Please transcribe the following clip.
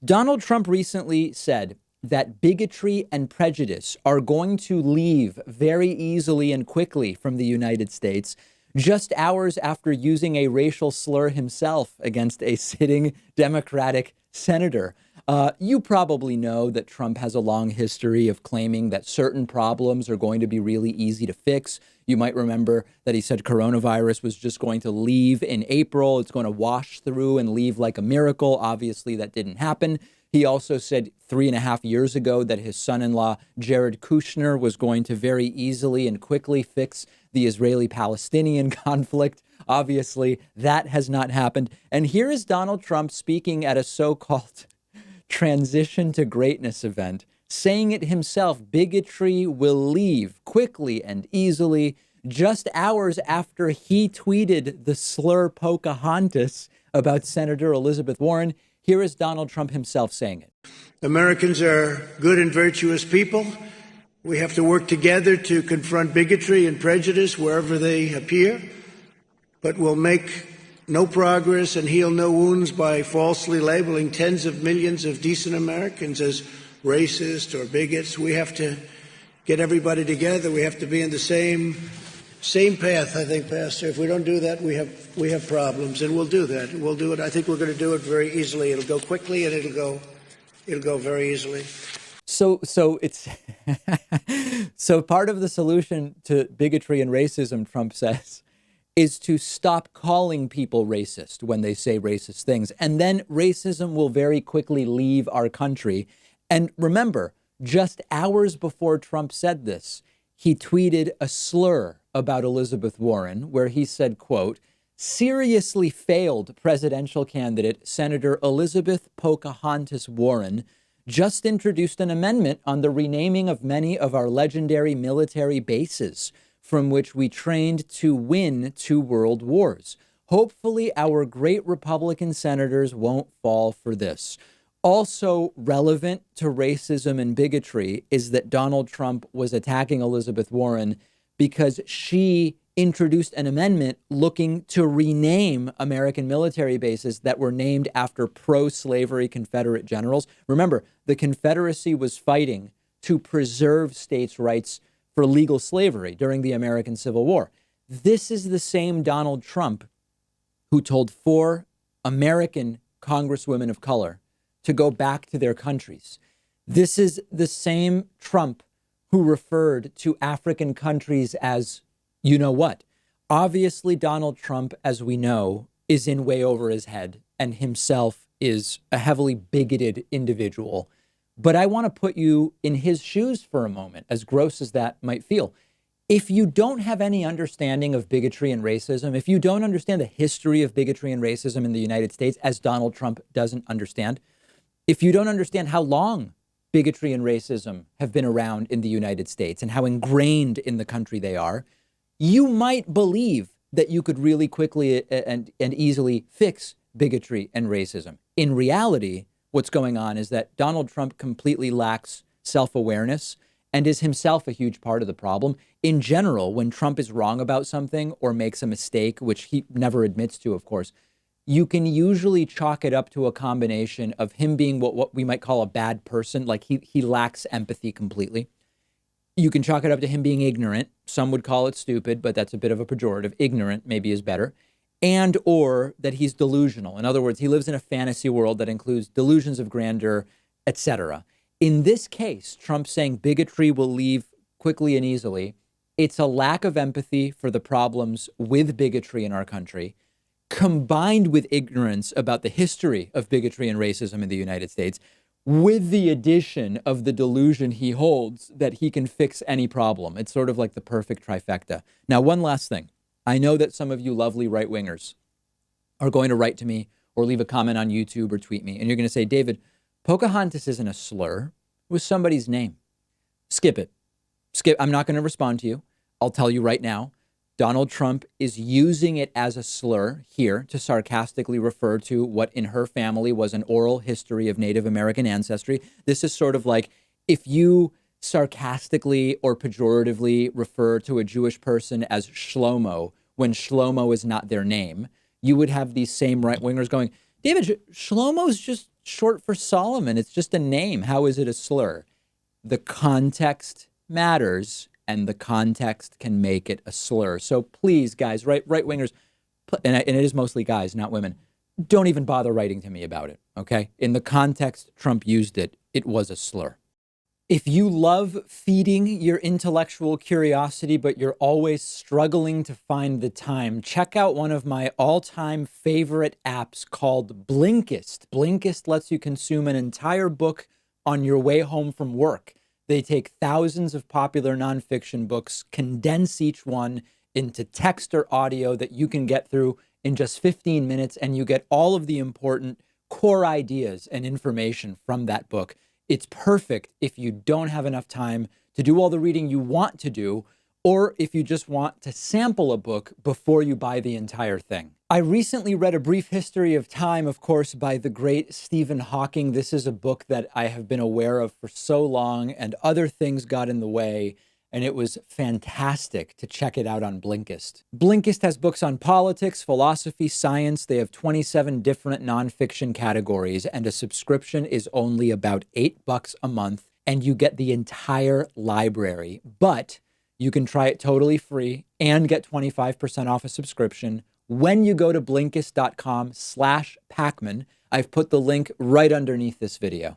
Donald Trump recently said that bigotry and prejudice are going to leave very easily and quickly from the United States, just hours after using a racial slur himself against a sitting Democratic senator. You probably know that Trump has a long history of claiming that certain problems are going to be really easy to fix. You might remember that he said coronavirus was just going to leave in April. It's going to wash through and leave like a miracle. Obviously, that didn't happen. He also said 3.5 years ago that his son-in-law, Jared Kushner, was going to very easily and quickly fix the Israeli-Palestinian conflict. Obviously, that has not happened. And here is Donald Trump speaking at a so-called transition to greatness event, saying it himself: bigotry will leave quickly and easily, just hours after he tweeted the slur Pocahontas about Senator Elizabeth Warren. Here is Donald Trump himself saying it. Americans are good and virtuous people. We have to work together to confront bigotry and prejudice wherever they appear, but we'll make no progress and heal no wounds by falsely labeling tens of millions of decent Americans as racist or bigots. We have to get everybody together. We have to be in the same path, I think, Pastor. If we don't do that, we have problems, and we'll do that. We'll do it. I think we're going to do it very easily. It'll go quickly, and it'll go very easily. So it's so part of the solution to bigotry and racism, Trump says, is to stop calling people racist when they say racist things. And then racism will very quickly leave our country. And remember, just hours before Trump said this, he tweeted a slur about Elizabeth Warren, where he said, quote, "Seriously failed presidential candidate Senator Elizabeth Pocahontas Warren just introduced an amendment on the renaming of many of our legendary military bases from which we trained to win 2 world wars. Hopefully our great Republican senators won't fall for this." Also relevant to racism and bigotry is that Donald Trump was attacking Elizabeth Warren because she introduced an amendment looking to rename American military bases that were named after pro-slavery Confederate generals. Remember, the Confederacy was fighting to preserve states' rights for legal slavery during the American Civil War. This is the same Donald Trump who told 4 American congresswomen of color to go back to their countries. This is the same Trump who referred to African countries as you know what. Obviously, Donald Trump, as we know, is in way over his head and himself is a heavily bigoted individual. But I want to put you in his shoes for a moment, as gross as that might feel. If you don't have any understanding of bigotry and racism, if you don't understand the history of bigotry and racism in the United States, as Donald Trump doesn't understand, if you don't understand how long bigotry and racism have been around in the United States and how ingrained in the country they are, you might believe that you could really quickly and easily fix bigotry and racism. In reality, what's going on is that Donald Trump completely lacks self-awareness and is himself a huge part of the problem. In general, when Trump is wrong about something or makes a mistake, which he never admits to, of course, you can usually chalk it up to a combination of him being what we might call a bad person, like he lacks empathy completely. You can chalk it up to him being ignorant. Some would call it stupid, but that's a bit of a pejorative. Ignorant maybe is better. And or that he's delusional. In other words, he lives in a fantasy world that includes delusions of grandeur, etc. In this case, Trump saying bigotry will leave quickly and easily, it's a lack of empathy for the problems with bigotry in our country, combined with ignorance about the history of bigotry and racism in the United States, with the addition of the delusion he holds that he can fix any problem. It's sort of like the perfect trifecta. Now, one last thing. I know that some of you lovely right-wingers are going to write to me or leave a comment on YouTube or tweet me, and you're going to say, David, Pocahontas isn't a slur. It was somebody's name. Skip it. Skip. I'm not going to respond to you. I'll tell you right now. Donald Trump is using it as a slur here to sarcastically refer to what in her family was an oral history of Native American ancestry. This is sort of like if you sarcastically or pejoratively refer to a Jewish person as Shlomo when Shlomo is not their name, you would have these same right-wingers going, David, Shlomo's just short for Solomon. It's just a name. How is it a slur? The context matters, and the context can make it a slur. So please, guys, right-wingers, and it is mostly guys, not women, don't even bother writing to me about it, okay? In the context Trump used it, it was a slur. If you love feeding your intellectual curiosity, but you're always struggling to find the time, check out one of my all-time favorite apps called Blinkist. Blinkist lets you consume an entire book on your way home from work. They take thousands of popular nonfiction books, condense each one into text or audio that you can get through in just 15 minutes, and you get all of the important core ideas and information from that book. It's perfect if you don't have enough time to do all the reading you want to do, or if you just want to sample a book before you buy the entire thing. I recently read A Brief History of Time, of course, by the great Stephen Hawking. This is a book that I have been aware of for so long, and other things got in the way, and it was fantastic to check it out on Blinkist. Blinkist has books on politics, philosophy, science. They have 27 different nonfiction categories, and a subscription is only about $8 a month, and you get the entire library. But you can try it totally free and get 25% off a subscription when you go to Blinkist.com/Pakman. I've put the link right underneath this video.